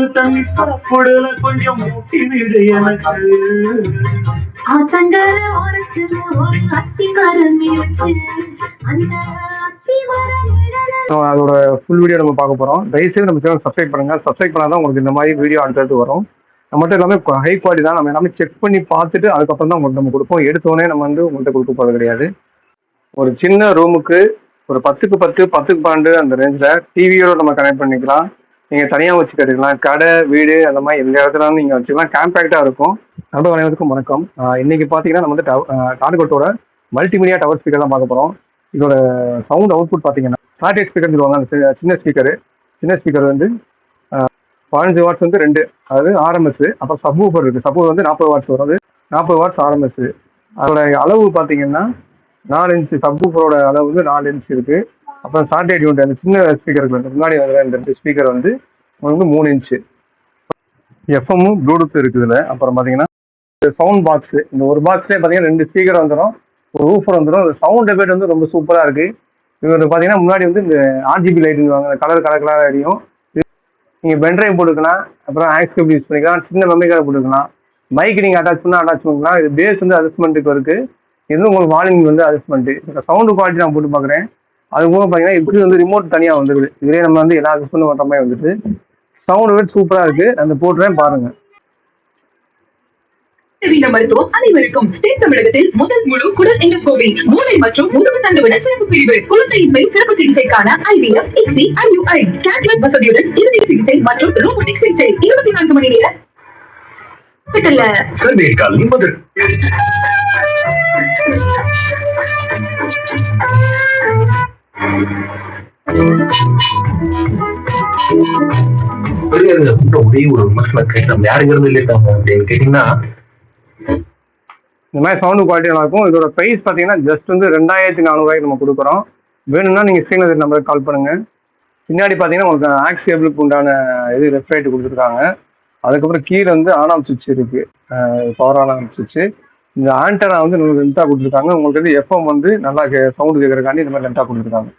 சுடு தண்ணி சாப்பிடல கொஞ்சம் மூட்டி விடு எனக்கு. அதோட ஃபுல் வீடியோ நம்ம பார்க்க போறோம். தயவுசெய்து நம்ம சேனல் சப்ஸ்கிரைப் பண்ணுங்க. சப்ஸ்கிரைப் பண்ணாதான் உங்களுக்கு இந்த மாதிரி வீடியோ அடுத்தடுத்து வரும். நம்மகிட்ட எல்லாமே ஹை குவாலிட்டி தான். நம்ம எல்லாமே செக் பண்ணி பார்த்துட்டு அதுக்கப்புறம் தான் உங்களுக்கு நம்ம கொடுப்போம். எடுத்தோடனே நம்ம வந்து உங்கள்கிட்ட கொடுக்க போகிறது கிடையாது. ஒரு சின்ன ரூமுக்கு ஒரு 10க்கு 10 10க்கு 12 அந்த ரேஞ்சில் டிவியோட நம்ம கனெக்ட் பண்ணிக்கலாம். நீங்கள் தனியாக வச்சு கட்டிக்கலாம். கடை வீடு அந்த மாதிரி எந்த இடத்துல நீங்கள் வச்சுக்கலாம். காம்பேக்டாக இருக்கும். நண்பர்கள் அனைவருக்கும் வணக்கம். இன்னைக்கு பார்த்தீங்கன்னா நம்ம வந்து டார்கோட்டோட மல்டிமீடியா டவர் ஸ்பீக்கர் தான் பார்க்க போகிறோம். இதோட சவுண்ட் அவுட்புட் பார்த்தீங்கன்னா சாட்டிலைட் ஸ்பீக்கர்னு சொல்லுவாங்க. அந்த சின்ன ஸ்பீக்கர் வந்து 15 வாட்ஸ் வந்து 2, அதாவது ஆர்எம்எஸ். அப்புறம் சப்வூஃபர் இருக்குது. சப்வூஃபர் வந்து 40 வாட்ஸ் வரும். அது 40 வாட்ஸ் ஆர்எம்எஸ். அதோட அளவு பார்த்தீங்கன்னா 4 இன்ச்சு. சப்வூஃபரோட அளவு வந்து 4 இன்ச்சு இருக்குது. அப்புறம் சாட்டிலைட் யூனிட் அந்த சின்ன ஸ்பீக்கருக்கு முன்னாடி வர இந்த 2 ஸ்பீக்கர் வந்து உங்களுக்கு 3 இன்ச்சு. எஃப்எம்மும் ப்ளூடூத் இருக்குதுல. அப்புறம் பார்த்தீங்கன்னா சவுண்ட் பாக்ஸ். இந்த ஒரு பாக்ஸ்லேயே பார்த்தீங்கன்னா 2 ஸ்பீக்கர் வந்துடும், ஒரு ஊஃபர் வந்துடும். அந்த சவுண்ட் எஃபெக்ட் வந்து ரொம்ப சூப்பராக இருக்குது. இது வந்து பார்த்தீங்கன்னா முன்னாடி வந்து இந்த ஆர்ஜிபி லைட்டுங்குவாங்க, கலர் அடியும். நீங்கள் பென்ட்ரைவ் போட்டுக்கலாம். அப்புறம் ஆக்ஸ் கேபிள் யூஸ் பண்ணிக்கலாம். சின்ன மெமரி கார்டு போட்டுக்கலாம். மைக் நீங்கள் அட்டாச் பண்ணிக்கலாம். இது பேஸ் வந்து அட்ஜஸ்ட்மெண்ட்டுக்கு இருக்குது. இது உங்களுக்கு வால்யூம் வந்து அட்ஜஸ்ட்மெண்ட்டு. இப்போ சவுண்டு குவாலிட்டி நான் போட்டு பார்க்குறேன். அது மூலம் பார்த்தீங்கன்னா இப்படி வந்து ரிமோட் தனியாக வந்துடுது. இதுலேயே நம்ம வந்து எல்லா அட்ஜஸ்ட்மெண்ட்டும் பண்ணுற மாதிரி வந்துட்டு சவுண்டு வந்து சூப்பராக இருக்குது. அந்த போட்டுறேன் பாருங்கள். மருத்துவம் அனைவருக்கும் தென் தமிழகத்தில் முதல் முழு குடல் எண்டோஸ்கோபி, மூளை மற்றும் முதுகு தண்டுவட சிறப்பு பிரிவு, குழந்தையின்மை சிறப்பு சிகிச்சைக்கான IVF, ICSI, IUI, கேட்லாக் வசதியுடன் இறுதி சிகிச்சை மற்றும் ரோபோட்டிக் சிகிச்சை 24 மணி நேர ஒரே ஒரு விமர்சனம் கேட்டோம். யாருங்கிறது இல்லைட்டாங்க அப்படின்னு கேட்டீங்கன்னா, இந்த மாதிரி சவுண்டு குவாலிட்டி நல்லா இருக்கும். இதோட ப்ரைஸ் பார்த்தீங்கன்னா ஜஸ்ட் வந்து 2400 நம்ம கொடுக்குறோம். வேணும்னா நீங்கள் ஸ்க்ரீனில் நம்பருக்கு கால் பண்ணுங்கள். பின்னாடி பார்த்தீங்கன்னா உங்களுக்கு ஆக்ஸ் கேபிளுக்கு உண்டான இது லெஃப்ட் ரைட்டு கொடுத்துருக்காங்க. அதுக்கப்புறம் கீழே வந்து ஆன் ஆஃப் சுவிட்ச் இருக்குது, பவர் ஆன் ஆஃப் சுவிட்சு. இந்த ஆண்டனா வந்து உங்களுக்கு லென்த்தாக கொடுத்துருக்காங்க. உங்களுக்கு வந்து எஃப்எம் வந்து நல்லா சவுண்டு கேட்குறக்காண்டி இந்த மாதிரி லென்த்தாக கொடுத்துருக்காங்க.